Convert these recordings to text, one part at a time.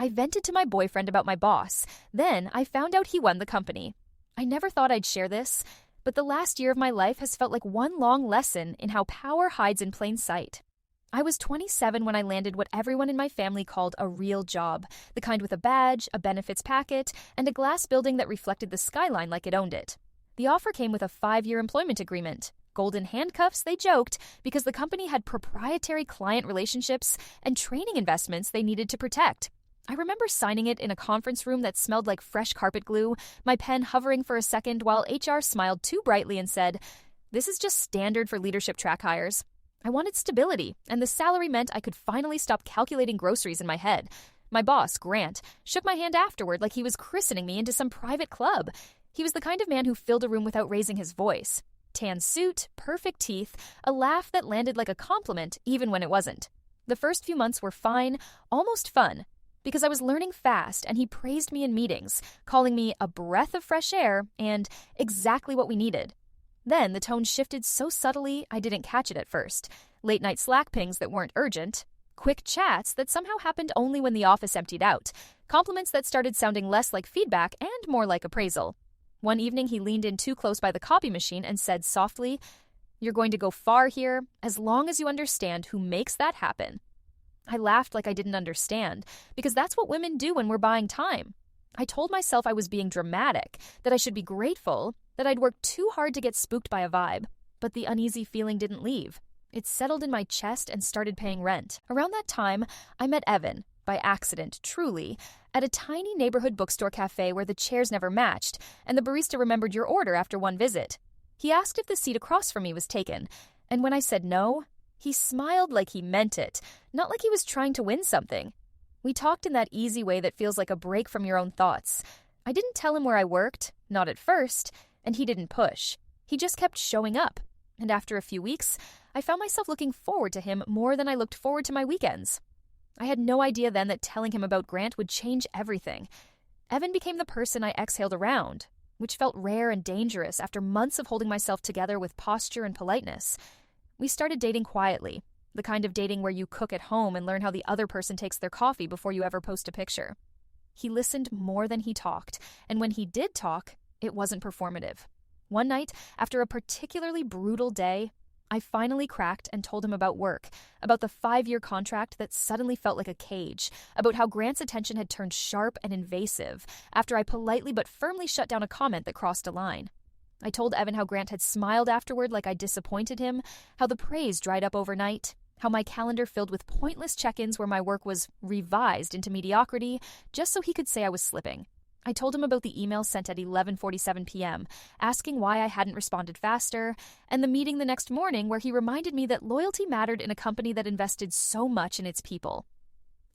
I vented to my boyfriend about my boss. Then I found out he won the company. I never thought I'd share this, but the last year of my life has felt like one long lesson in how power hides in plain sight. I was 27 when I landed what everyone in my family called a real job, the kind with a badge, a benefits packet, and a glass building that reflected the skyline like it owned it. The offer came with a 5-year employment agreement. Golden handcuffs, they joked, because the company had proprietary client relationships and training investments they needed to protect. I remember signing it in a conference room that smelled like fresh carpet glue, my pen hovering for a second while HR smiled too brightly and said, "This is just standard for leadership track hires." I wanted stability, and the salary meant I could finally stop calculating groceries in my head. My boss, Grant, shook my hand afterward like he was christening me into some private club. He was the kind of man who filled a room without raising his voice. Tan suit, perfect teeth, a laugh that landed like a compliment even when it wasn't. The first few months were fine, almost fun, because I was learning fast and he praised me in meetings, calling me a breath of fresh air and exactly what we needed. Then the tone shifted so subtly I didn't catch it at first. Late-night Slack pings that weren't urgent, quick chats that somehow happened only when the office emptied out, compliments that started sounding less like feedback and more like appraisal. One evening he leaned in too close by the copy machine and said softly, "You're going to go far here, as long as you understand who makes that happen." I laughed like I didn't understand, because that's what women do when we're buying time. I told myself I was being dramatic, that I should be grateful, that I'd worked too hard to get spooked by a vibe, but the uneasy feeling didn't leave. It settled in my chest and started paying rent. Around that time, I met Evan, by accident, truly, at a tiny neighborhood bookstore cafe where the chairs never matched, and the barista remembered your order after one visit. He asked if the seat across from me was taken, and when I said no, he smiled like he meant it, not like he was trying to win something. We talked in that easy way that feels like a break from your own thoughts. I didn't tell him where I worked, not at first, and he didn't push. He just kept showing up, and after a few weeks, I found myself looking forward to him more than I looked forward to my weekends. I had no idea then that telling him about Grant would change everything. Evan became the person I exhaled around, which felt rare and dangerous after months of holding myself together with posture and politeness. We started dating quietly, the kind of dating where you cook at home and learn how the other person takes their coffee before you ever post a picture. He listened more than he talked, and when he did talk, it wasn't performative. One night, after a particularly brutal day, I finally cracked and told him about work, about the 5-year contract that suddenly felt like a cage, about how Grant's attention had turned sharp and invasive after I politely but firmly shut down a comment that crossed a line. I told Evan how Grant had smiled afterward like I disappointed him, how the praise dried up overnight, how my calendar filled with pointless check-ins where my work was revised into mediocrity just so he could say I was slipping. I told him about the email sent at 11:47 p.m., asking why I hadn't responded faster, and the meeting the next morning where he reminded me that loyalty mattered in a company that invested so much in its people.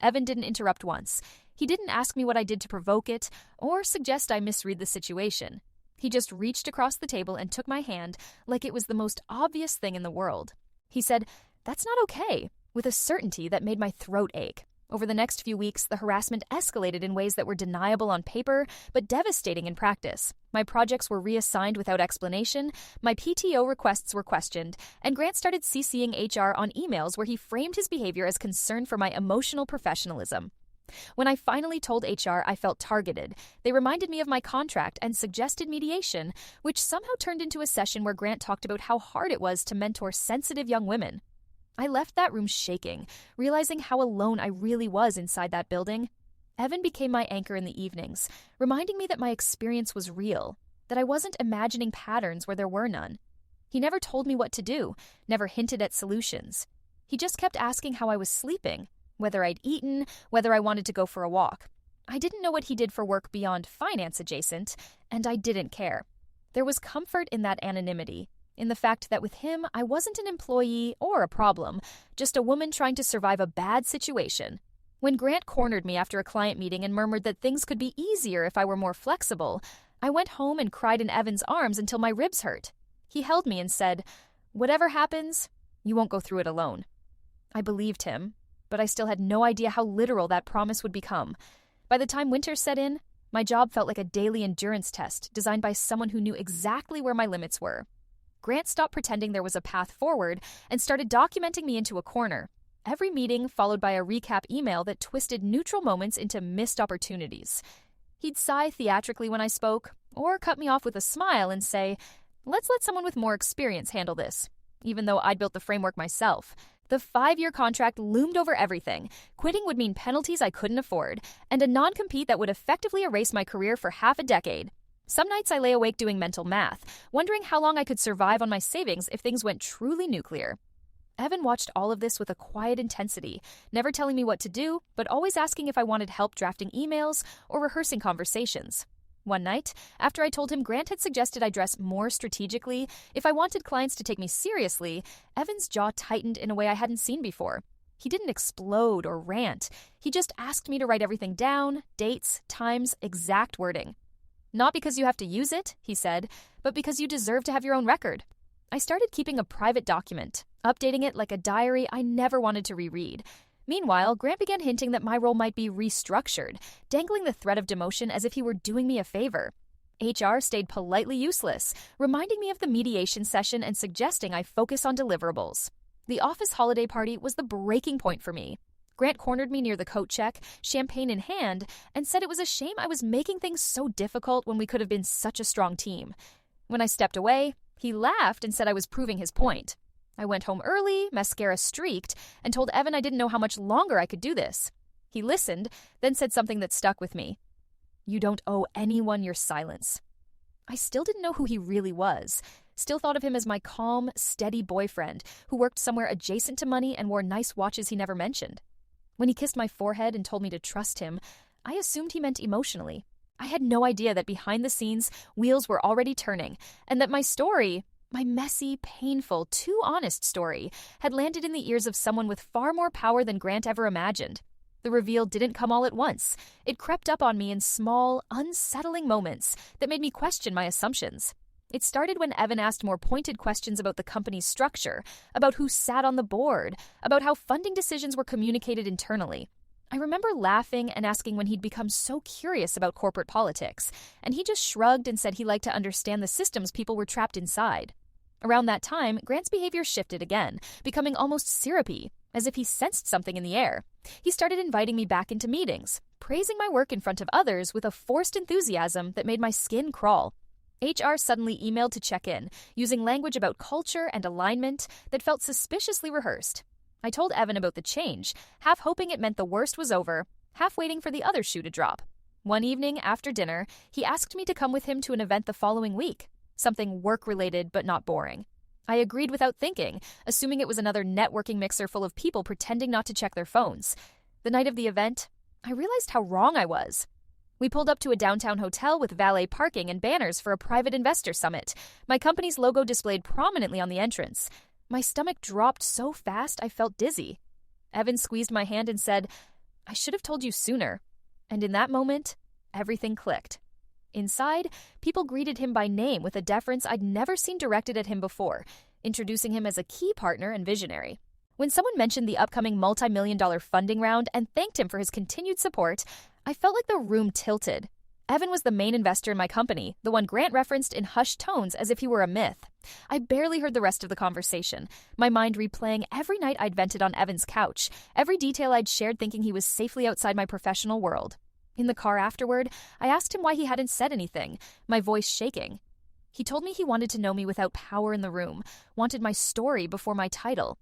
Evan didn't interrupt once. He didn't ask me what I did to provoke it or suggest I misread the situation. He just reached across the table and took my hand like it was the most obvious thing in the world. He said, "That's not okay," with a certainty that made my throat ache. Over the next few weeks, the harassment escalated in ways that were deniable on paper, but devastating in practice. My projects were reassigned without explanation, my PTO requests were questioned, and Grant started CCing HR on emails where he framed his behavior as concern for my emotional professionalism. When I finally told HR I felt targeted, they reminded me of my contract and suggested mediation, which somehow turned into a session where Grant talked about how hard it was to mentor sensitive young women. I left that room shaking, realizing how alone I really was inside that building. Evan became my anchor in the evenings, reminding me that my experience was real, that I wasn't imagining patterns where there were none. He never told me what to do, never hinted at solutions. He just kept asking how I was sleeping, whether I'd eaten, whether I wanted to go for a walk. I didn't know what he did for work beyond finance adjacent, and I didn't care. There was comfort in that anonymity, in the fact that with him, I wasn't an employee or a problem, just a woman trying to survive a bad situation. When Grant cornered me after a client meeting and murmured that things could be easier if I were more flexible, I went home and cried in Evan's arms until my ribs hurt. He held me and said, "Whatever happens, you won't go through it alone." I believed him, but I still had no idea how literal that promise would become. By the time winter set in, my job felt like a daily endurance test designed by someone who knew exactly where my limits were. Grant stopped pretending there was a path forward and started documenting me into a corner. every meeting followed by a recap email that twisted neutral moments into missed opportunities. He'd sigh theatrically when I spoke, or cut me off with a smile and say, "Let's let someone with more experience handle this," even though I'd built the framework myself. The 5-year contract loomed over everything. Quitting would mean penalties I couldn't afford, and a non-compete that would effectively erase my career for half a decade. Some nights I lay awake doing mental math, wondering how long I could survive on my savings if things went truly nuclear. Evan watched all of this with a quiet intensity, never telling me what to do, but always asking if I wanted help drafting emails or rehearsing conversations. One night, after I told him Grant had suggested I dress more strategically if I wanted clients to take me seriously, Evan's jaw tightened in a way I hadn't seen before. He didn't explode or rant. He just asked me to write everything down, dates, times, exact wording. "Not because you have to use it," he said, "but because you deserve to have your own record." I started keeping a private document, updating it like a diary I never wanted to reread. Meanwhile, Grant began hinting that my role might be restructured, dangling the threat of demotion as if he were doing me a favor. HR stayed politely useless, reminding me of the mediation session and suggesting I focus on deliverables. The office holiday party was the breaking point for me. Grant cornered me near the coat check, champagne in hand, and said it was a shame I was making things so difficult when we could have been such a strong team. When I stepped away, he laughed and said I was proving his point. I went home early, mascara streaked, and told Evan I didn't know how much longer I could do this. He listened, then said something that stuck with me. "You don't owe anyone your silence." I still didn't know who he really was. Still thought of him as my calm, steady boyfriend who worked somewhere adjacent to money and wore nice watches he never mentioned. When he kissed my forehead and told me to trust him, I assumed he meant emotionally. I had no idea that behind the scenes, wheels were already turning, and that my story, my messy, painful, too honest story, had landed in the ears of someone with far more power than Grant ever imagined. The reveal didn't come all at once. It crept up on me in small, unsettling moments that made me question my assumptions. It started when Evan asked more pointed questions about the company's structure, about who sat on the board, about how funding decisions were communicated internally. I remember laughing and asking when he'd become so curious about corporate politics, and he just shrugged and said he liked to understand the systems people were trapped inside. Around that time, Grant's behavior shifted again, becoming almost syrupy, as if he sensed something in the air. He started inviting me back into meetings, praising my work in front of others with a forced enthusiasm that made my skin crawl. HR suddenly emailed to check in, using language about culture and alignment that felt suspiciously rehearsed. I told Evan about the change, half hoping it meant the worst was over, half waiting for the other shoe to drop. One evening, after dinner, he asked me to come with him to an event the following week, something work-related but not boring. I agreed without thinking, assuming it was another networking mixer full of people pretending not to check their phones. The night of the event, I realized how wrong I was. We pulled up to a downtown hotel with valet parking and banners for a private investor summit, my company's logo displayed prominently on the entrance. My stomach dropped so fast I felt dizzy. Evan squeezed my hand and said, "I should have told you sooner." And in that moment, everything clicked. Inside, people greeted him by name with a deference I'd never seen directed at him before, introducing him as a key partner and visionary. When someone mentioned the upcoming multi-million-dollar funding round and thanked him for his continued support, I felt like the room tilted. Evan was the main investor in my company, the one Grant referenced in hushed tones as if he were a myth. I barely heard the rest of the conversation, my mind replaying every night I'd vented on Evan's couch, every detail I'd shared thinking he was safely outside my professional world. In the car afterward, I asked him why he hadn't said anything, my voice shaking. He told me he wanted to know me without power in the room, wanted my story before my title.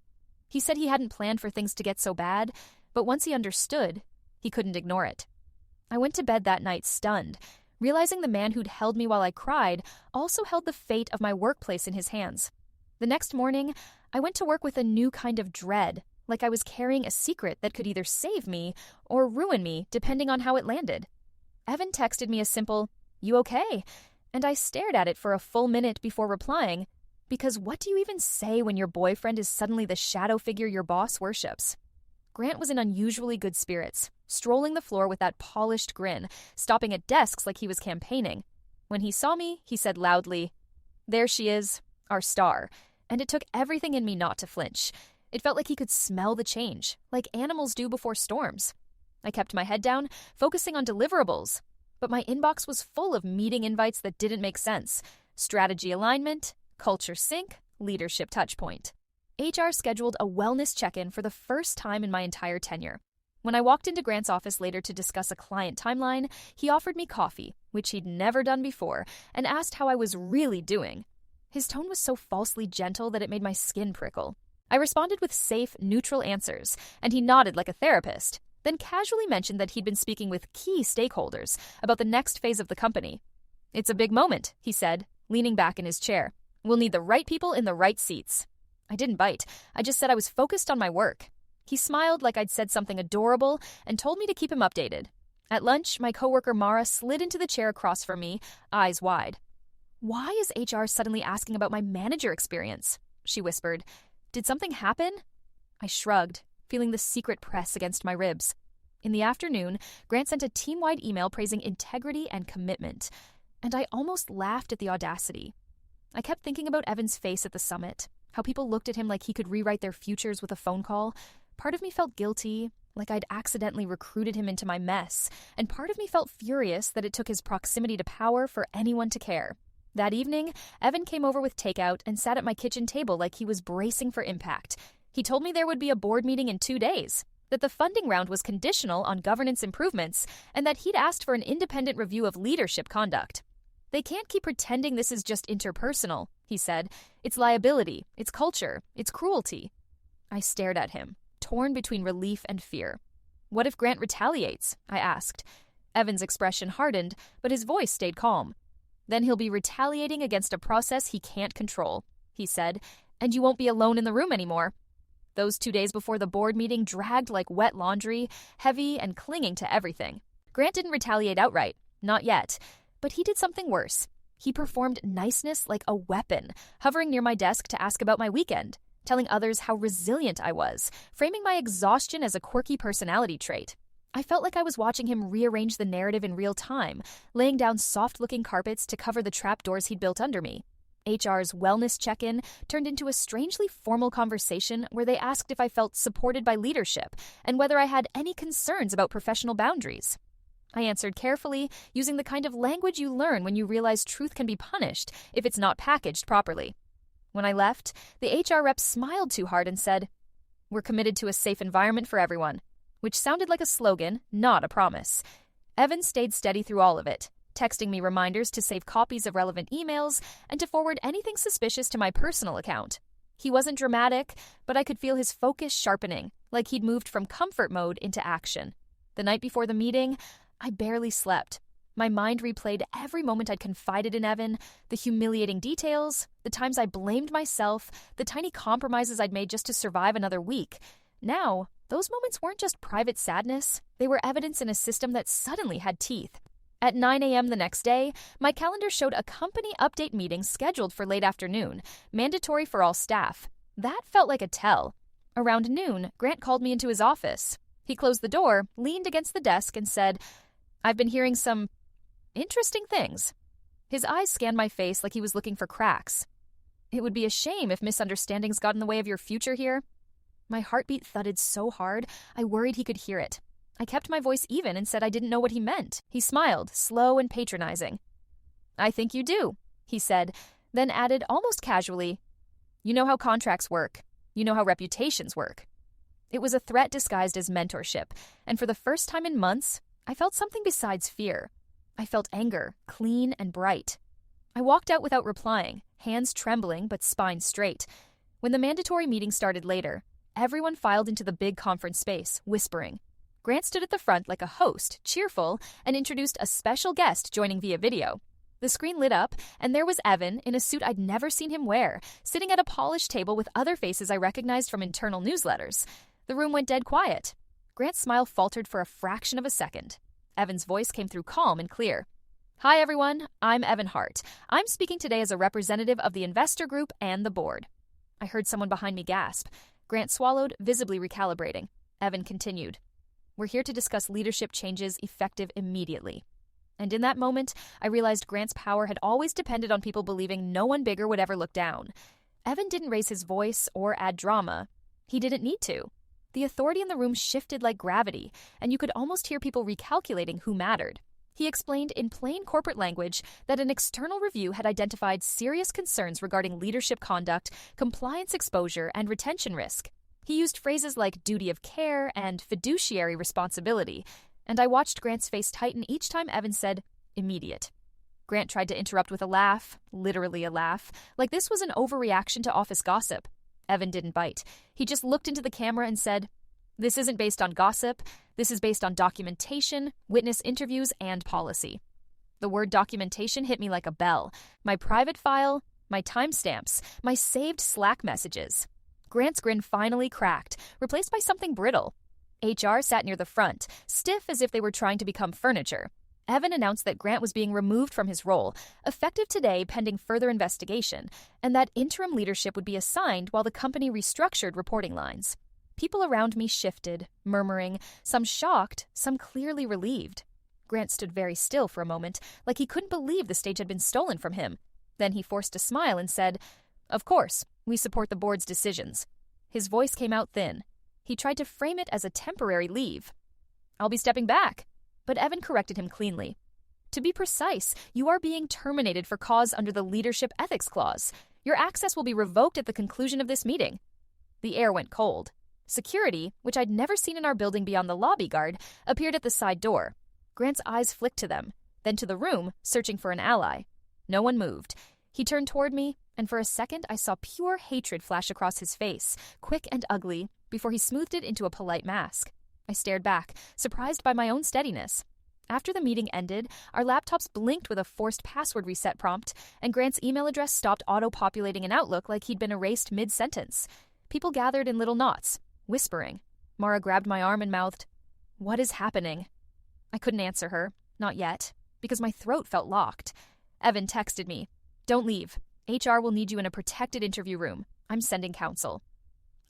He said he hadn't planned for things to get so bad, but once he understood, he couldn't ignore it. I went to bed that night stunned, realizing the man who'd held me while I cried also held the fate of my workplace in his hands. The next morning, I went to work with a new kind of dread, like I was carrying a secret that could either save me or ruin me, depending on how it landed. Evan texted me a simple, "You okay?" And I stared at it for a full minute before replying, because what do you even say when your boyfriend is suddenly the shadow figure your boss worships? Grant was in unusually good spirits, strolling the floor with that polished grin, stopping at desks like he was campaigning. When he saw me, he said loudly, "There she is, our star," and it took everything in me not to flinch. It felt like he could smell the change, like animals do before storms. I kept my head down, focusing on deliverables, but my inbox was full of meeting invites that didn't make sense. Strategy alignment, culture sync, leadership touchpoint. HR scheduled a wellness check-in for the first time in my entire tenure. When I walked into Grant's office later to discuss a client timeline, he offered me coffee, which he'd never done before, and asked how I was really doing. His tone was so falsely gentle that it made my skin prickle. I responded with safe, neutral answers, and he nodded like a therapist, then casually mentioned that he'd been speaking with key stakeholders about the next phase of the company. "It's a big moment," he said, leaning back in his chair. "We'll need the right people in the right seats." I didn't bite. I just said I was focused on my work. He smiled like I'd said something adorable and told me to keep him updated. At lunch, my coworker Mara slid into the chair across from me, eyes wide. "Why is HR suddenly asking about my manager experience?" she whispered. "Did something happen?" I shrugged, feeling the secret press against my ribs. In the afternoon, Grant sent a team-wide email praising integrity and commitment, and I almost laughed at the audacity. I kept thinking about Evan's face at the summit, how people looked at him like he could rewrite their futures with a phone call. Part of me felt guilty, like I'd accidentally recruited him into my mess, and part of me felt furious that it took his proximity to power for anyone to care. That evening, Evan came over with takeout and sat at my kitchen table like he was bracing for impact. He told me there would be a board meeting in 2 days, that the funding round was conditional on governance improvements, and that he'd asked for an independent review of leadership conduct. "They can't keep pretending this is just interpersonal," he said. "It's liability, it's culture, it's cruelty." I stared at him, torn between relief and fear. "What if Grant retaliates?" I asked. Evan's expression hardened, but his voice stayed calm. "Then he'll be retaliating against a process he can't control," he said, "and you won't be alone in the room anymore." Those 2 days before the board meeting dragged like wet laundry, heavy and clinging to everything. Grant didn't retaliate outright, not yet, but he did something worse. He performed niceness like a weapon, hovering near my desk to ask about my weekend, telling others how resilient I was, framing my exhaustion as a quirky personality trait. I felt like I was watching him rearrange the narrative in real time, laying down soft-looking carpets to cover the trapdoors he'd built under me. HR's wellness check-in turned into a strangely formal conversation where they asked if I felt supported by leadership and whether I had any concerns about professional boundaries. I answered carefully, using the kind of language you learn when you realize truth can be punished if it's not packaged properly. When I left, the HR rep smiled too hard and said, "We're committed to a safe environment for everyone," which sounded like a slogan, not a promise. Evan stayed steady through all of it, texting me reminders to save copies of relevant emails and to forward anything suspicious to my personal account. He wasn't dramatic, but I could feel his focus sharpening, like he'd moved from comfort mode into action. The night before the meeting, I barely slept. My mind replayed every moment I'd confided in Evan, the humiliating details, the times I blamed myself, the tiny compromises I'd made just to survive another week. Now, those moments weren't just private sadness, they were evidence in a system that suddenly had teeth. At 9 a.m. the next day, my calendar showed a company update meeting scheduled for late afternoon, mandatory for all staff. That felt like a tell. Around noon, Grant called me into his office. He closed the door, leaned against the desk, and said, "I've been hearing some interesting things." His eyes scanned my face like he was looking for cracks. "It would be a shame if misunderstandings got in the way of your future here." My heartbeat thudded so hard, I worried he could hear it. I kept my voice even and said I didn't know what he meant. He smiled, slow and patronizing. "I think you do," he said, then added almost casually, "You know how contracts work. You know how reputations work." It was a threat disguised as mentorship, and for the first time in months, I felt something besides fear. I felt anger, clean and bright. I walked out without replying, hands trembling but spine straight. When the mandatory meeting started later, everyone filed into the big conference space, whispering. Grant stood at the front like a host, cheerful, and introduced a special guest joining via video. The screen lit up, and there was Evan in a suit I'd never seen him wear, sitting at a polished table with other faces I recognized from internal newsletters. The room went dead quiet. Grant's smile faltered for a fraction of a second. Evan's voice came through calm and clear. "Hi, everyone. I'm Evan Hart. I'm speaking today as a representative of the investor group and the board." I heard someone behind me gasp. Grant swallowed, visibly recalibrating. Evan continued. "We're here to discuss leadership changes effective immediately." And in that moment, I realized Grant's power had always depended on people believing no one bigger would ever look down. Evan didn't raise his voice or add drama. He didn't need to. The authority in the room shifted like gravity, and you could almost hear people recalculating who mattered. He explained in plain corporate language that an external review had identified serious concerns regarding leadership conduct, compliance exposure, and retention risk. He used phrases like duty of care and fiduciary responsibility, and I watched Grant's face tighten each time Evan said, immediate. Grant tried to interrupt with a laugh, literally a laugh, like this was an overreaction to office gossip. Evan didn't bite. He just looked into the camera and said, "This isn't based on gossip. This is based on documentation, witness interviews, and policy." The word documentation hit me like a bell. My private file, my timestamps, my saved Slack messages. Grant's grin finally cracked, replaced by something brittle. HR sat near the front, stiff as if they were trying to become furniture. Evan announced that Grant was being removed from his role, effective today pending further investigation, and that interim leadership would be assigned while the company restructured reporting lines. People around me shifted, murmuring, some shocked, some clearly relieved. Grant stood very still for a moment, like he couldn't believe the stage had been stolen from him. Then he forced a smile and said, "Of course, we support the board's decisions." His voice came out thin. He tried to frame it as a temporary leave. "I'll be stepping back." But Evan corrected him cleanly. "To be precise, you are being terminated for cause under the Leadership Ethics Clause. Your access will be revoked at the conclusion of this meeting." The air went cold. Security, which I'd never seen in our building beyond the lobby guard, appeared at the side door. Grant's eyes flicked to them, then to the room, searching for an ally. No one moved. He turned toward me, and for a second I saw pure hatred flash across his face, quick and ugly, before he smoothed it into a polite mask. I stared back, surprised by my own steadiness. After the meeting ended, our laptops blinked with a forced password reset prompt, and Grant's email address stopped auto-populating in Outlook like he'd been erased mid-sentence. People gathered in little knots, whispering. Mara grabbed my arm and mouthed, "What is happening?" I couldn't answer her, not yet, because my throat felt locked. Evan texted me, "Don't leave. HR will need you in a protected interview room. I'm sending counsel."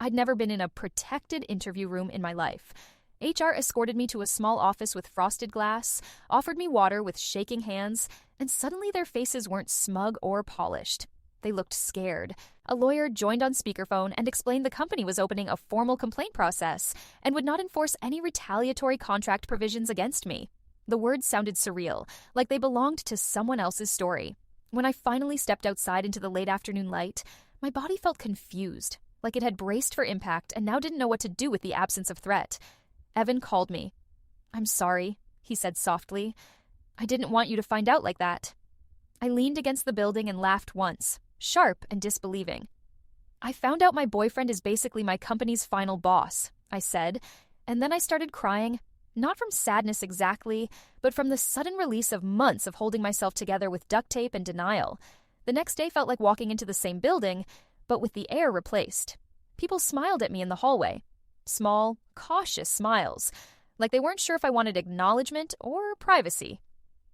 I'd never been in a protected interview room in my life. HR escorted me to a small office with frosted glass, offered me water with shaking hands, and suddenly their faces weren't smug or polished. They looked scared. A lawyer joined on speakerphone and explained the company was opening a formal complaint process and would not enforce any retaliatory contract provisions against me. The words sounded surreal, like they belonged to someone else's story. When I finally stepped outside into the late afternoon light, my body felt confused, like it had braced for impact and now didn't know what to do with the absence of threat. Evan called me. "I'm sorry," he said softly. "I didn't want you to find out like that." I leaned against the building and laughed once, sharp and disbelieving. "I found out my boyfriend is basically my company's final boss," I said, and then I started crying, not from sadness exactly, but from the sudden release of months of holding myself together with duct tape and denial. The next day felt like walking into the same building, but with the air replaced. People smiled at me in the hallway. Small, cautious smiles, like they weren't sure if I wanted acknowledgement or privacy.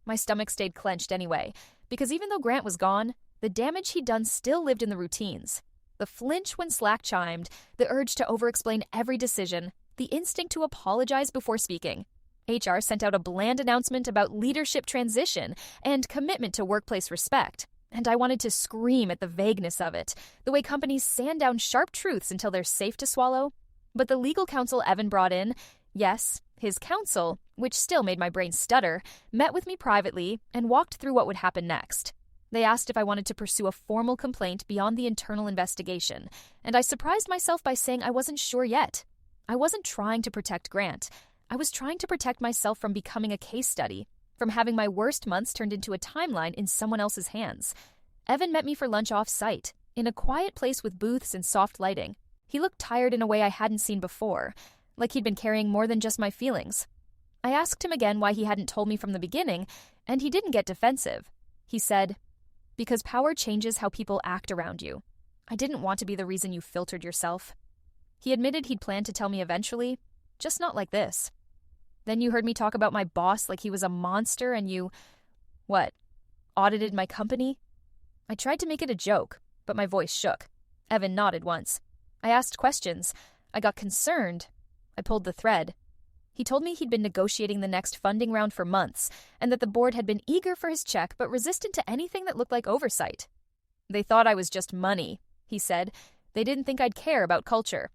My stomach stayed clenched anyway, because even though Grant was gone, the damage he'd done still lived in the routines. The flinch when Slack chimed, the urge to over-explain every decision, the instinct to apologize before speaking. HR sent out a bland announcement about leadership transition and commitment to workplace respect, and I wanted to scream at the vagueness of it, the way companies sand down sharp truths until they're safe to swallow. But the legal counsel Evan brought in, yes, his counsel, which still made my brain stutter, met with me privately and walked through what would happen next. They asked if I wanted to pursue a formal complaint beyond the internal investigation, and I surprised myself by saying I wasn't sure yet. I wasn't trying to protect Grant. I was trying to protect myself from becoming a case study, from having my worst months turned into a timeline in someone else's hands. Evan met me for lunch off-site, in a quiet place with booths and soft lighting. He looked tired in a way I hadn't seen before, like he'd been carrying more than just my feelings. I asked him again why he hadn't told me from the beginning, and he didn't get defensive. He said, "Because power changes how people act around you. I didn't want to be the reason you filtered yourself." He admitted he'd planned to tell me eventually, just not like this. "Then you heard me talk about my boss like he was a monster and you, what, audited my company?" I tried to make it a joke, but my voice shook. Evan nodded once. I asked questions. I got concerned. I pulled the thread. He told me he'd been negotiating the next funding round for months, and that the board had been eager for his check but resistant to anything that looked like oversight. "They thought I was just money," he said. "They didn't think I'd care about culture."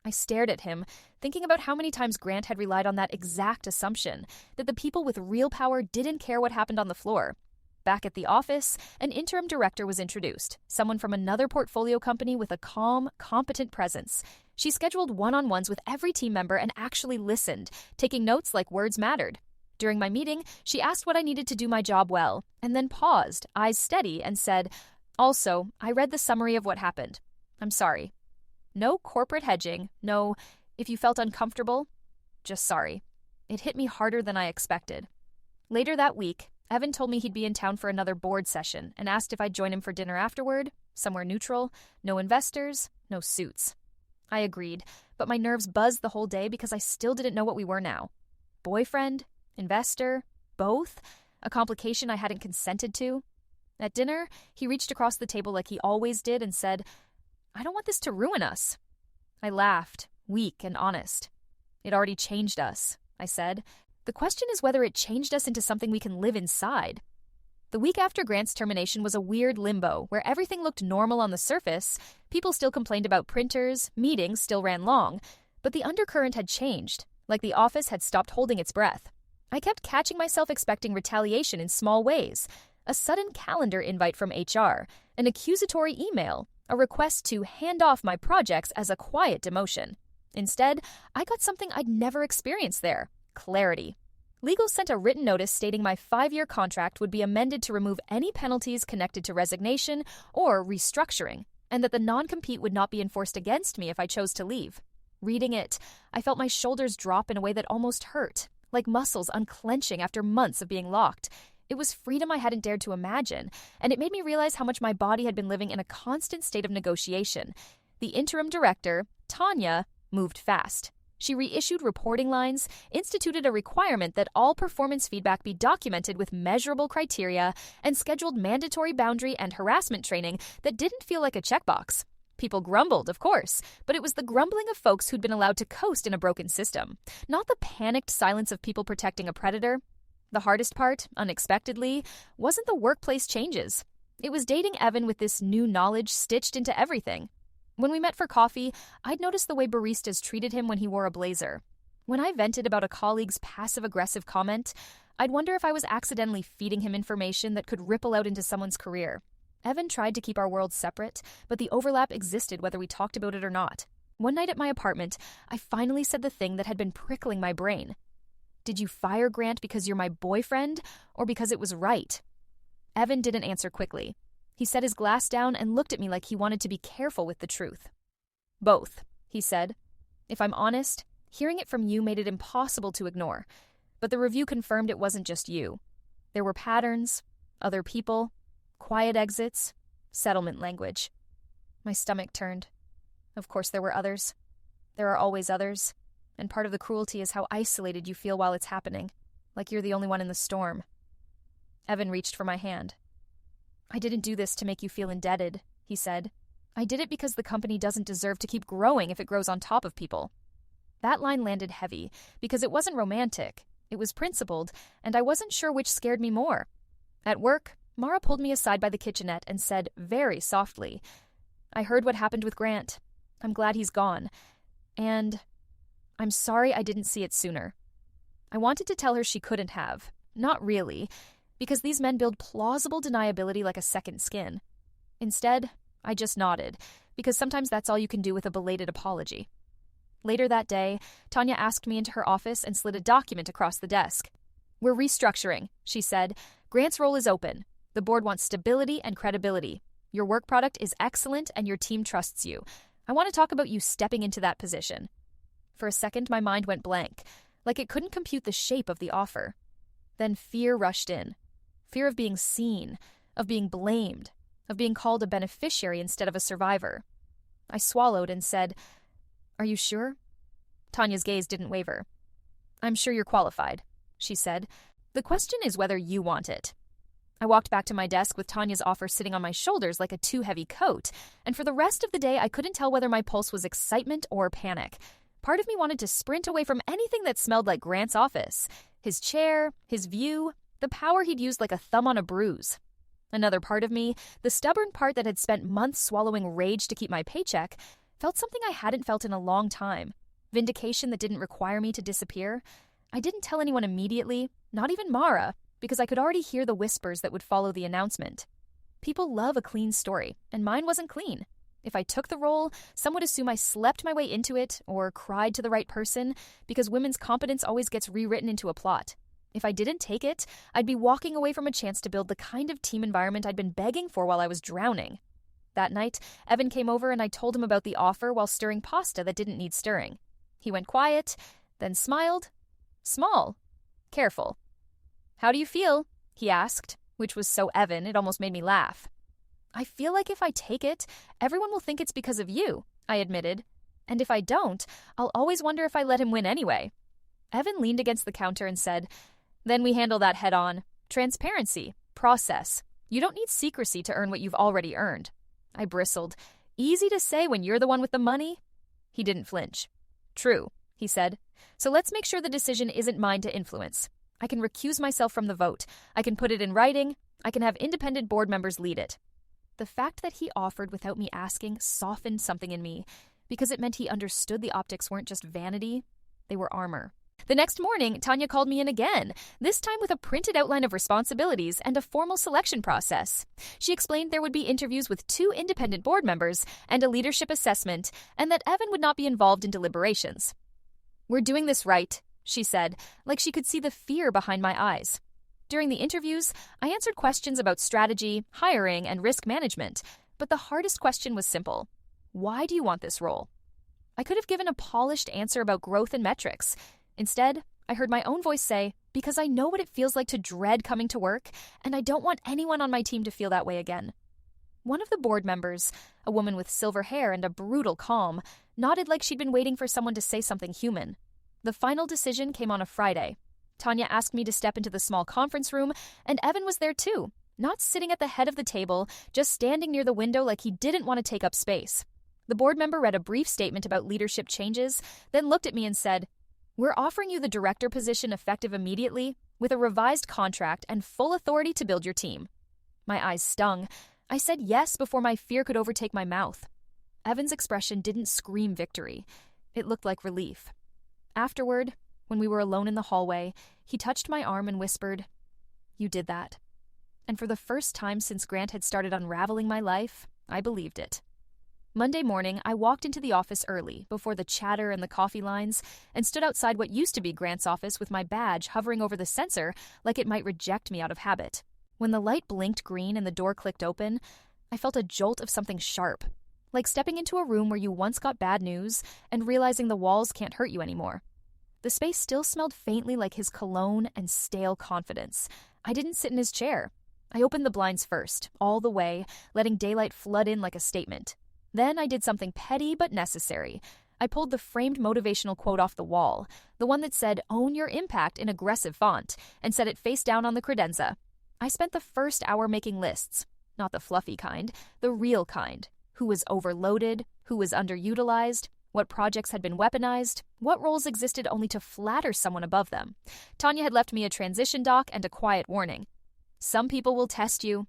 I stared at him, thinking about how many times Grant had relied on that exact assumption, that the people with real power didn't care what happened on the floor. Back at the office, an interim director was introduced, someone from another portfolio company with a calm, competent presence. She scheduled one-on-ones with every team member and actually listened, taking notes like words mattered. During my meeting, she asked what I needed to do my job well, and then paused, eyes steady, and said, "Also, I read the summary of what happened. I'm sorry." No corporate hedging, no, if you felt uncomfortable, just sorry. It hit me harder than I expected. Later that week, Evan told me he'd be in town for another board session and asked if I'd join him for dinner afterward, somewhere neutral, no investors, no suits. I agreed, but my nerves buzzed the whole day because I still didn't know what we were now. Boyfriend? Investor? Both? A complication I hadn't consented to? At dinner, he reached across the table like he always did and said, "I don't want this to ruin us." I laughed, weak and honest. "It already changed us," I said. "The question is whether it changed us into something we can live inside." The week after Grant's termination was a weird limbo where everything looked normal on the surface. People still complained about printers, meetings still ran long, but the undercurrent had changed, like the office had stopped holding its breath. I kept catching myself expecting retaliation in small ways. A sudden calendar invite from HR, an accusatory email, a request to hand off my projects as a quiet demotion. Instead, I got something I'd never experienced there: clarity. Legal sent a written notice stating my 5-year contract would be amended to remove any penalties connected to resignation or restructuring, and that the non-compete would not be enforced against me if I chose to leave. Reading it, I felt my shoulders drop in a way that almost hurt, like muscles unclenching after months of being locked. It was freedom I hadn't dared to imagine, and it made me realize how much my body had been living in a constant state of negotiation. The interim director, Tanya, moved fast. She reissued reporting lines, instituted a requirement that all performance feedback be documented with measurable criteria, and scheduled mandatory boundary and harassment training that didn't feel like a checkbox. People grumbled, of course, but it was the grumbling of folks who'd been allowed to coast in a broken system, not the panicked silence of people protecting a predator. The hardest part, unexpectedly, wasn't the workplace changes. It was dating Evan with this new knowledge stitched into everything. When we met for coffee, I'd noticed the way baristas treated him when he wore a blazer. When I vented about a colleague's passive-aggressive comment, I'd wonder if I was accidentally feeding him information that could ripple out into someone's career. Evan tried to keep our worlds separate, but the overlap existed whether we talked about it or not. One night at my apartment, I finally said the thing that had been prickling my brain. "Did you fire Grant because you're my boyfriend, or because it was right?" Evan didn't answer quickly. He set his glass down and looked at me like he wanted to be careful with the truth. "Both," he said. "If I'm honest, hearing it from you made it impossible to ignore. But the review confirmed it wasn't just you. There were patterns, other people, quiet exits, settlement language." My stomach turned. Of course there were others. There are always others. And part of the cruelty is how isolated you feel while it's happening, like you're the only one in the storm. Evan reached for my hand. "I didn't do this to make you feel indebted," he said. "I did it because the company doesn't deserve to keep growing if it grows on top of people." That line landed heavy, because it wasn't romantic. It was principled, and I wasn't sure which scared me more. At work, Mara pulled me aside by the kitchenette and said very softly, "I heard what happened with Grant. I'm glad he's gone. And I'm sorry I didn't see it sooner." I wanted to tell her she couldn't have. Not really, because these men build plausible deniability like a second skin. Instead, I just nodded, because sometimes that's all you can do with a belated apology. Later that day, Tanya asked me into her office and slid a document across the desk. "We're restructuring," she said. "Grant's role is open. The board wants stability and credibility. Your work product is excellent and your team trusts you. I want to talk about you stepping into that position." For a second, my mind went blank, like it couldn't compute the shape of the offer. Then fear rushed in. Fear of being seen, of being blamed, of being called a beneficiary instead of a survivor. I swallowed and said, "Are you sure?" Tanya's gaze didn't waver. "I'm sure you're qualified," she said. "The question is whether you want it." I walked back to my desk with Tanya's offer sitting on my shoulders like a too heavy coat, and for the rest of the day I couldn't tell whether my pulse was excitement or panic. Part of me wanted to sprint away from anything that smelled like Grant's office. His chair, his view, the power he'd used like a thumb on a bruise. Another part of me, the stubborn part that had spent months swallowing rage to keep my paycheck, Felt something I hadn't felt in a long time. Vindication that didn't require me to disappear. I didn't tell anyone immediately, not even Mara, because I could already hear the whispers that would follow the announcement. People love a clean story, and mine wasn't clean. If I took the role, some would assume I slept my way into it or cried to the right person, because women's competence always gets rewritten into a plot. If I didn't take it, I'd be walking away from a chance to build the kind of team environment I'd been begging for while I was drowning. That night, Evan came over and I told him about the offer while stirring pasta that didn't need stirring. He went quiet, then smiled. Small. Careful. "How do you feel?" he asked, which was so Evan it almost made me laugh. "I feel like if I take it, everyone will think it's because of you," I admitted. "And if I don't, I'll always wonder if I let him win anyway." Evan leaned against the counter and said, "Then we handle that head on. Transparency. Process. You don't need secrecy to earn what you've already earned." I bristled. "Easy to say when you're the one with the money?" He didn't flinch. "True," he said. "So let's make sure the decision isn't mine to influence. I can recuse myself from the vote. I can put it in writing. I can have independent board members lead it." The fact that he offered without me asking softened something in me, because it meant he understood the optics weren't just vanity, they were armor. The next morning, Tanya called me in again, this time with a printed outline of responsibilities and a formal selection process. She explained there would be interviews with 2 independent board members and a leadership assessment, and that Evan would not be involved in deliberations. "We're doing this right," she said, like she could see the fear behind my eyes. During the interviews, I answered questions about strategy, hiring, and risk management, but the hardest question was simple. Why do you want this role? I could have given a polished answer about growth and metrics. Instead, I heard my own voice say, because I know what it feels like to dread coming to work, and I don't want anyone on my team to feel that way again. One of the board members, a woman with silver hair and a brutal calm, nodded like she'd been waiting for someone to say something human. The final decision came on a Friday. Tanya asked me to step into the small conference room, and Evan was there too, not sitting at the head of the table, just standing near the window like he didn't want to take up space. The board member read a brief statement about leadership changes, then looked at me and said, "We're offering you the director position effective immediately, with a revised contract and full authority to build your team." My eyes stung. I said yes before my fear could overtake my mouth. Evan's expression didn't scream victory. It looked like relief. Afterward, when we were alone in the hallway, he touched my arm and whispered, "You did that." And for the first time since Grant had started unraveling my life, I believed it. Monday morning, I walked into the office early, before the chatter and the coffee lines, and stood outside what used to be Grant's office with my badge hovering over the sensor like it might reject me out of habit. When the light blinked green and the door clicked open, I felt a jolt of something sharp, like stepping into a room where you once got bad news and realizing the walls can't hurt you anymore. The space still smelled faintly like his cologne and stale confidence. I didn't sit in his chair. I opened the blinds first, all the way, letting daylight flood in like a statement. Then I did something petty but necessary. I pulled the framed motivational quote off the wall, the one that said, "Own your impact" in aggressive font, and set it face down on the credenza. I spent the first hour making lists. Not the fluffy kind, the real kind. Who was overloaded, who was underutilized, what projects had been weaponized, what roles existed only to flatter someone above them. Tanya had left me a transition doc and a quiet warning. Some people will test you.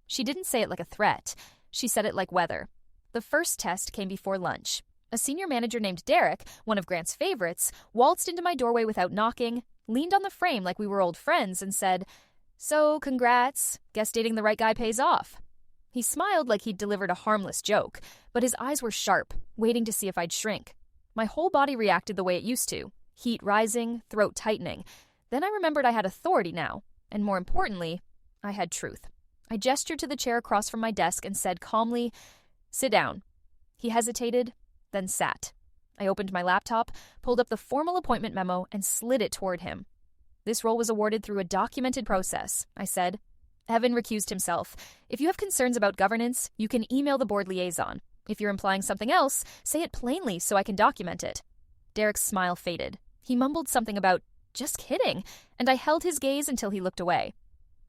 She didn't say it like a threat. She said it like weather. The first test came before lunch. A senior manager named Derek, one of Grant's favorites, waltzed into my doorway without knocking, leaned on the frame like we were old friends, and said, "So, congrats. Guess dating the right guy pays off." He smiled like he'd delivered a harmless joke, but his eyes were sharp, waiting to see if I'd shrink. My whole body reacted the way it used to, heat rising, throat tightening. Then I remembered I had authority now, and more importantly, I had truth. I gestured to the chair across from my desk and said calmly, "Sit down." He hesitated, then sat. I opened my laptop, pulled up the formal appointment memo, and slid it toward him. "This role was awarded through a documented process," I said. Evan recused himself. "If you have concerns about governance, you can email the board liaison. If you're implying something else, say it plainly so I can document it." Derek's smile faded. He mumbled something about, "Just kidding," and I held his gaze until he looked away.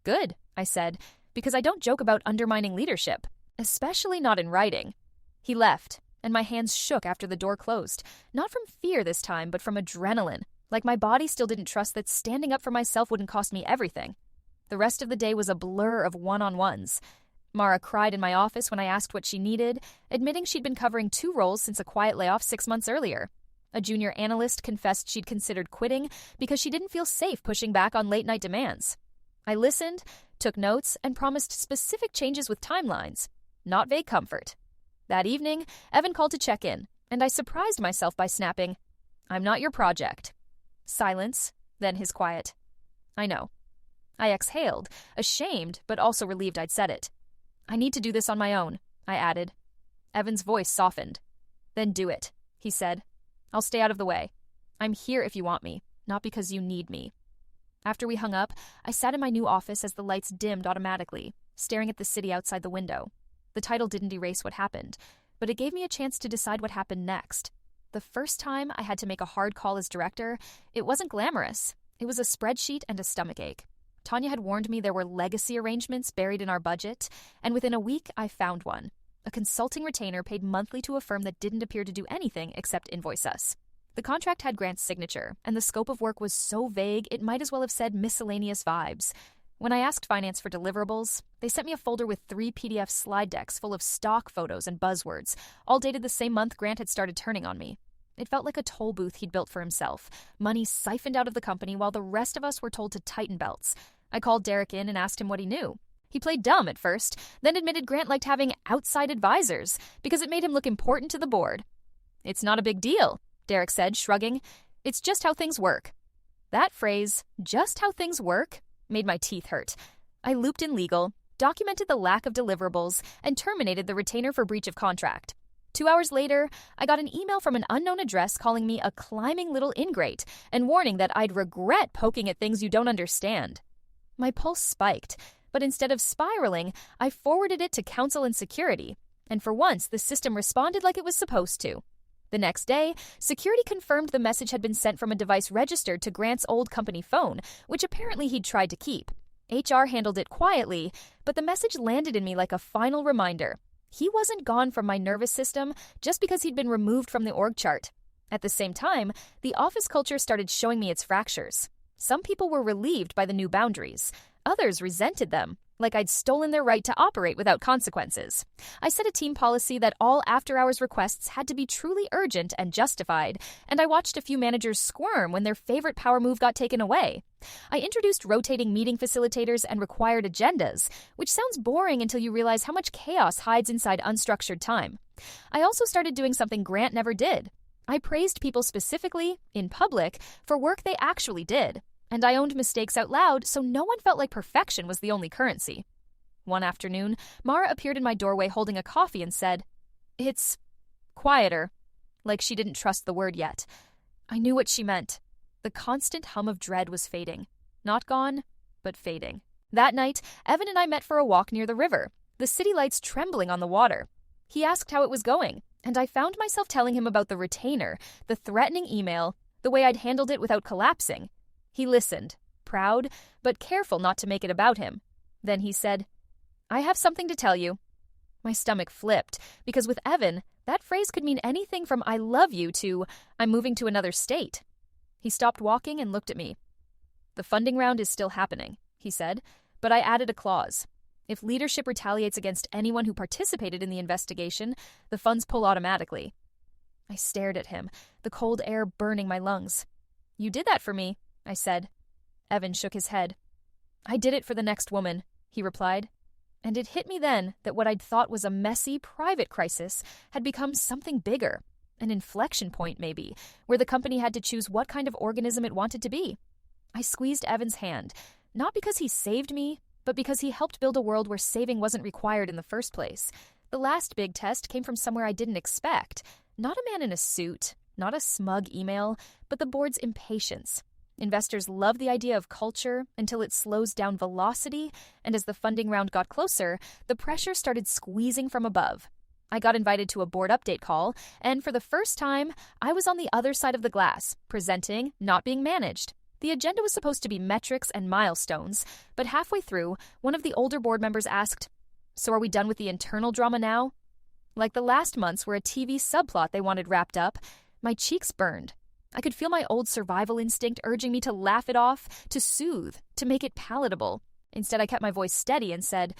"Good," I said, "because I don't joke about undermining leadership, especially not in writing." He left, and my hands shook after the door closed, not from fear this time, but from adrenaline, like my body still didn't trust that standing up for myself wouldn't cost me everything. The rest of the day was a blur of one-on-ones. Mara cried in my office when I asked what she needed, admitting she'd been covering 2 roles since a quiet layoff 6 months earlier. A junior analyst confessed she'd considered quitting because she didn't feel safe pushing back on late-night demands. I listened, took notes, and promised specific changes with timelines, not vague comfort. That evening, Evan called to check in, and I surprised myself by snapping, "I'm not your project." Silence, then his quiet, "I know." I exhaled, ashamed but also relieved I'd said it. "I need to do this on my own," I added. Evan's voice softened. "Then do it," he said. "I'll stay out of the way. I'm here if you want me, not because you need me." After we hung up, I sat in my new office as the lights dimmed automatically, staring at the city outside the window. The title didn't erase what happened, but it gave me a chance to decide what happened next. The first time I had to make a hard call as director, it wasn't glamorous. It was a spreadsheet and a stomachache. Tanya had warned me there were legacy arrangements buried in our budget, and within a week I found one. A consulting retainer paid monthly to a firm that didn't appear to do anything except invoice us. The contract had Grant's signature, and the scope of work was so vague it might as well have said miscellaneous vibes. When I asked finance for deliverables, they sent me a folder with 3 PDF slide decks full of stock photos and buzzwords, all dated the same month Grant had started turning on me. It felt like a toll booth he'd built for himself, money siphoned out of the company while the rest of us were told to tighten belts. I called Derek in and asked him what he knew. He played dumb at first, then admitted Grant liked having outside advisors because it made him look important to the board. "It's not a big deal," Derek said, shrugging. "It's just how things work." That phrase, "just how things work," made my teeth hurt. I looped in legal, documented the lack of deliverables, and terminated the retainer for breach of contract. 2 hours later, I got an email from an unknown address calling me a climbing little ingrate and warning that I'd regret poking at things you don't understand. My pulse spiked, but instead of spiraling, I forwarded it to counsel and security, and for once the system responded like it was supposed to. The next day, security confirmed the message had been sent from a device registered to Grant's old company phone, which apparently he'd tried to keep. HR handled it quietly, but the message landed in me like a final reminder. He wasn't gone from my nervous system just because he'd been removed from the org chart. At the same time, the office culture started showing me its fractures. Some people were relieved by the new boundaries. Others resented them, like I'd stolen their right to operate without consequences. I set a team policy that all after-hours requests had to be truly urgent and justified, and I watched a few managers squirm when their favorite power move got taken away. I introduced rotating meeting facilitators and required agendas, which sounds boring until you realize how much chaos hides inside unstructured time. I also started doing something Grant never did. I praised people specifically, in public, for work they actually did. And I owned mistakes out loud so no one felt like perfection was the only currency. One afternoon, Mara appeared in my doorway holding a coffee and said, "It's quieter," like she didn't trust the word yet. I knew what she meant. The constant hum of dread was fading. Not gone, but fading. That night, Evan and I met for a walk near the river, the city lights trembling on the water. He asked how it was going, and I found myself telling him about the retainer, the threatening email, the way I'd handled it without collapsing. He listened, proud, but careful not to make it about him. Then he said, "I have something to tell you." My stomach flipped, because with Evan, that phrase could mean anything from "I love you" to "I'm moving to another state." He stopped walking and looked at me. "The funding round is still happening," he said, "but I added a clause. If leadership retaliates against anyone who participated in the investigation, the funds pull automatically." I stared at him, the cold air burning my lungs. "You did that for me," I said. Evan shook his head. "I did it for the next woman," he replied. And it hit me then that what I'd thought was a messy, private crisis had become something bigger, an inflection point maybe, where the company had to choose what kind of organism it wanted to be. I squeezed Evan's hand, not because he saved me, but because he helped build a world where saving wasn't required in the first place. The last big test came from somewhere I didn't expect. Not a man in a suit, not a smug email, but the board's impatience. Investors love the idea of culture until it slows down velocity, and as the funding round got closer, the pressure started squeezing from above. I got invited to a board update call, and for the first time, I was on the other side of the glass, presenting, not being managed. The agenda was supposed to be metrics and milestones, but halfway through, one of the older board members asked, "So are we done with the internal drama now?" Like the last months were a TV subplot they wanted wrapped up, my cheeks burned. I could feel my old survival instinct urging me to laugh it off, to soothe, to make it palatable. Instead, I kept my voice steady and said,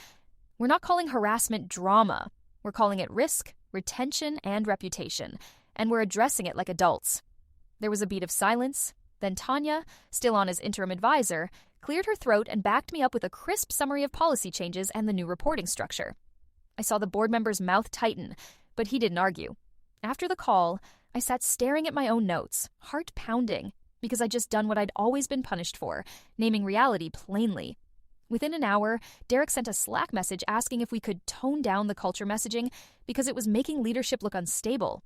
We're not calling harassment drama. We're calling it risk, retention, and reputation, and we're addressing it like adults. There was a beat of silence. Then Tanya, still on as interim advisor, cleared her throat and backed me up with a crisp summary of policy changes and the new reporting structure. I saw the board member's mouth tighten, but he didn't argue. After the call, I sat staring at my own notes, heart pounding, because I'd just done what I'd always been punished for, naming reality plainly. Within an hour, Derek sent a Slack message asking if we could tone down the culture messaging because it was making leadership look unstable.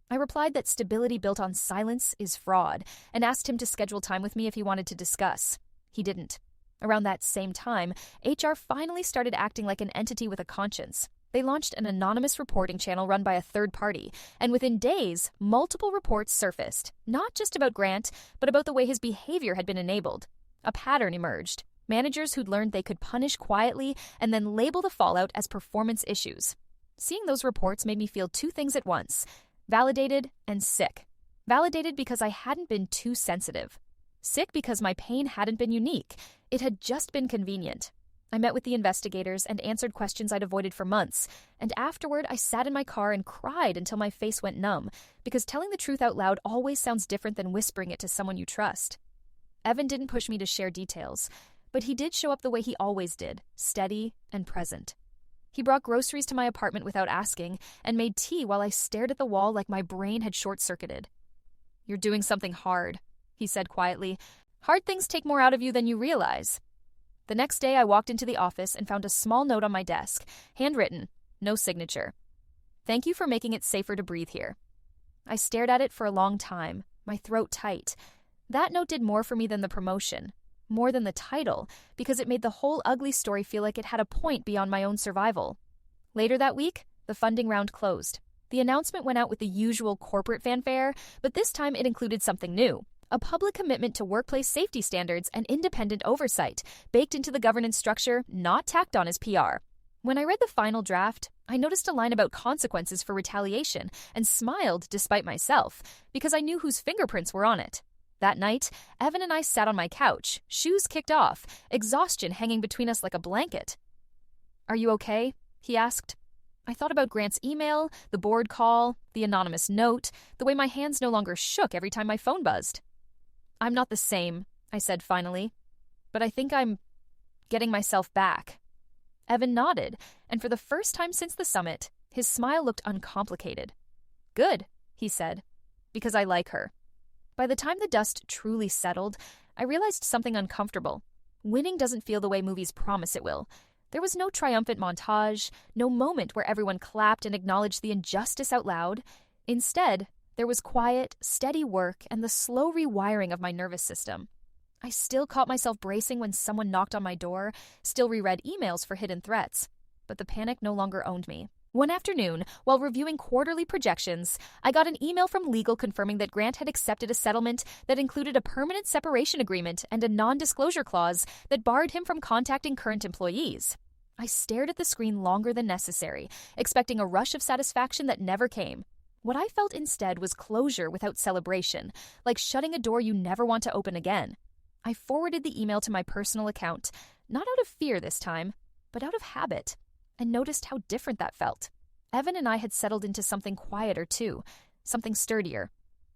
I replied that stability built on silence is fraud and asked him to schedule time with me if he wanted to discuss. He didn't. Around that same time, HR finally started acting like an entity with a conscience. They launched an anonymous reporting channel run by a third party, and within days, multiple reports surfaced, not just about Grant, but about the way his behavior had been enabled. A pattern emerged. Managers who'd learned they could punish quietly and then label the fallout as performance issues. Seeing those reports made me feel two things at once: validated and sick. Validated because I hadn't been too sensitive. Sick because my pain hadn't been unique. It had just been convenient. I met with the investigators and answered questions I'd avoided for months, and afterward I sat in my car and cried until my face went numb, because telling the truth out loud always sounds different than whispering it to someone you trust. Evan didn't push me to share details, but he did show up the way he always did, steady and present. He brought groceries to my apartment without asking and made tea while I stared at the wall like my brain had short-circuited. "You're doing something hard," he said quietly. "Hard things take more out of you than you realize." The next day, I walked into the office and found a small note on my desk, handwritten, no signature. "Thank you for making it safer to breathe here." I stared at it for a long time, my throat tight. That note did more for me than the promotion, more than the title, because it made the whole ugly story feel like it had a point beyond my own survival. Later that week, the funding round closed. The announcement went out with the usual corporate fanfare, but this time it included something new: a public commitment to workplace safety standards and independent oversight, baked into the governance structure, not tacked on as PR. When I read the final draft, I noticed a line about consequences for retaliation and smiled despite myself, because I knew whose fingerprints were on it. That night, Evan and I sat on my couch, shoes kicked off, exhaustion hanging between us like a blanket. "Are you okay?" he asked. I thought about Grant's email, the board call, the anonymous note, the way my hands no longer shook every time my phone buzzed. "I'm not the same," I said finally, "but I think I'm getting myself back." Evan nodded, and for the first time since the summit, his smile looked uncomplicated. "Good," he said, "because I like her." By the time the dust truly settled, I realized something uncomfortable. Winning doesn't feel the way movies promise it will. There was no triumphant montage, no moment where everyone clapped and acknowledged the injustice out loud. Instead, there was quiet, steady work and the slow rewiring of my nervous system. I still caught myself bracing when someone knocked on my door, still reread emails for hidden threats. But the panic no longer owned me. One afternoon, while reviewing quarterly projections, I got an email from legal confirming that Grant had accepted a settlement that included a permanent separation agreement and a non-disclosure clause that barred him from contacting current employees. I stared at the screen longer than necessary, expecting a rush of satisfaction that never came. What I felt instead was closure without celebration, like shutting a door you never want to open again. I forwarded the email to my personal account, not out of fear this time, but out of habit, and noticed how different that felt. Evan and I had settled into something quieter too, something sturdier.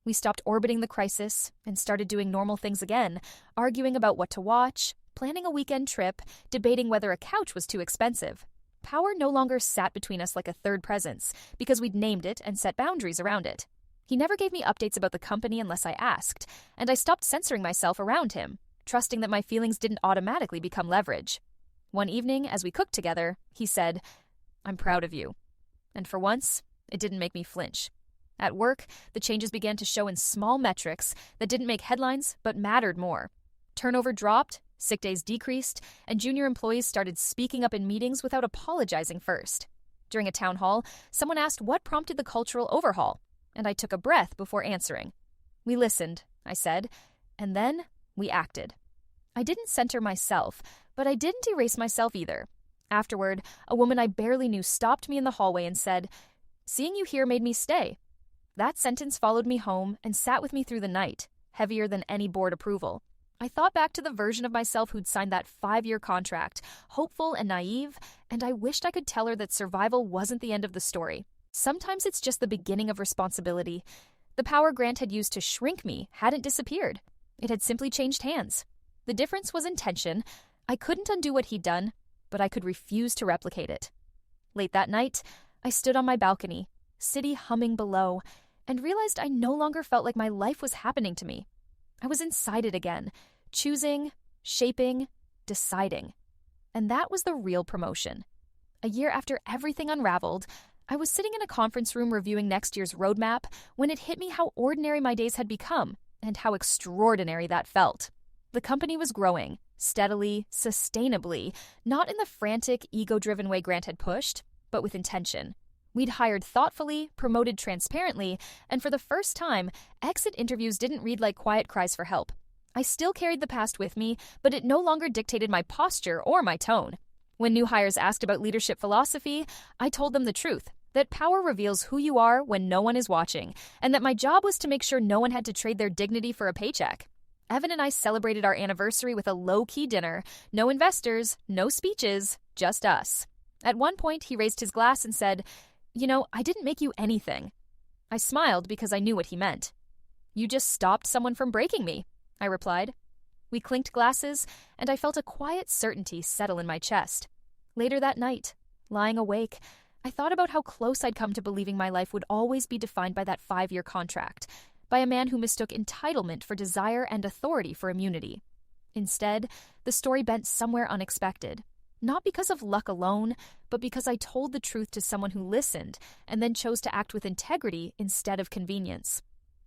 We stopped orbiting the crisis and started doing normal things again, arguing about what to watch, planning a weekend trip, debating whether a couch was too expensive. Power no longer sat between us like a third presence, because we'd named it and set boundaries around it. He never gave me updates about the company unless I asked, and I stopped censoring myself around him, trusting that my feelings didn't automatically become leverage. One evening, as we cooked together, he said, "I'm proud of you." And for once, it didn't make me flinch. At work, the changes began to show in small metrics that didn't make headlines but mattered more. Turnover dropped, sick days decreased, and junior employees started speaking up in meetings without apologizing first. During a town hall, someone asked what prompted the cultural overhaul, and I took a breath before answering. "We listened," I said, "and then we acted." I didn't center myself, but I didn't erase myself either. Afterward, a woman I barely knew stopped me in the hallway and said, "Seeing you here made me stay." That sentence followed me home and sat with me through the night, heavier than any board approval. I thought back to the version of myself who'd signed that 5-year contract, hopeful and naive, and I wished I could tell her that survival wasn't the end of the story. Sometimes it's just the beginning of responsibility. The power Grant had used to shrink me hadn't disappeared. It had simply changed hands. The difference was intention. I couldn't undo what he'd done, but I could refuse to replicate it. Late that night, I stood on my balcony, city humming below, and realized I no longer felt like my life was happening to me. I was inside it again, choosing, shaping, deciding. And that was the real promotion. A year after everything unraveled, I was sitting in a conference room reviewing next year's roadmap when it hit me how ordinary my days had become and how extraordinary that felt. The company was growing, steadily, sustainably, not in the frantic, ego-driven way Grant had pushed, but with intention. We'd hired thoughtfully, promoted transparently, and for the first time, exit interviews didn't read like quiet cries for help. I still carried the past with me, but it no longer dictated my posture or my tone. When new hires asked about leadership philosophy, I told them the truth, that power reveals who you are when no one is watching, and that my job was to make sure no one had to trade their dignity for a paycheck. Evan and I celebrated our anniversary with a low-key dinner, no investors, no speeches, just us. At one point, he raised his glass and said, "You know, I didn't make you anything." I smiled because I knew what he meant. "You just stopped someone from breaking me," I replied. We clinked glasses, and I felt a quiet certainty settle in my chest. Later that night, lying awake, I thought about how close I'd come to believing my life would always be defined by that 5-year contract, by a man who mistook entitlement for desire and authority for immunity. Instead, the story bent somewhere unexpected. Not because of luck alone, but because I told the truth to someone who listened and then chose to act with integrity instead of convenience.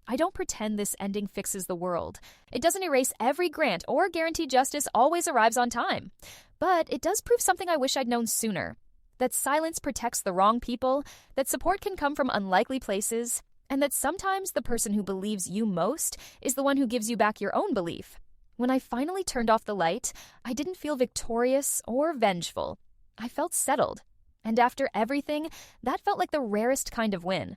I don't pretend this ending fixes the world. It doesn't erase every grant or guarantee justice always arrives on time. But it does prove something I wish I'd known sooner. That silence protects the wrong people, that support can come from unlikely places, and that sometimes the person who believes you most is the one who gives you back your own belief. When I finally turned off the light, I didn't feel victorious or vengeful. I felt settled. And after everything, that felt like the rarest kind of win.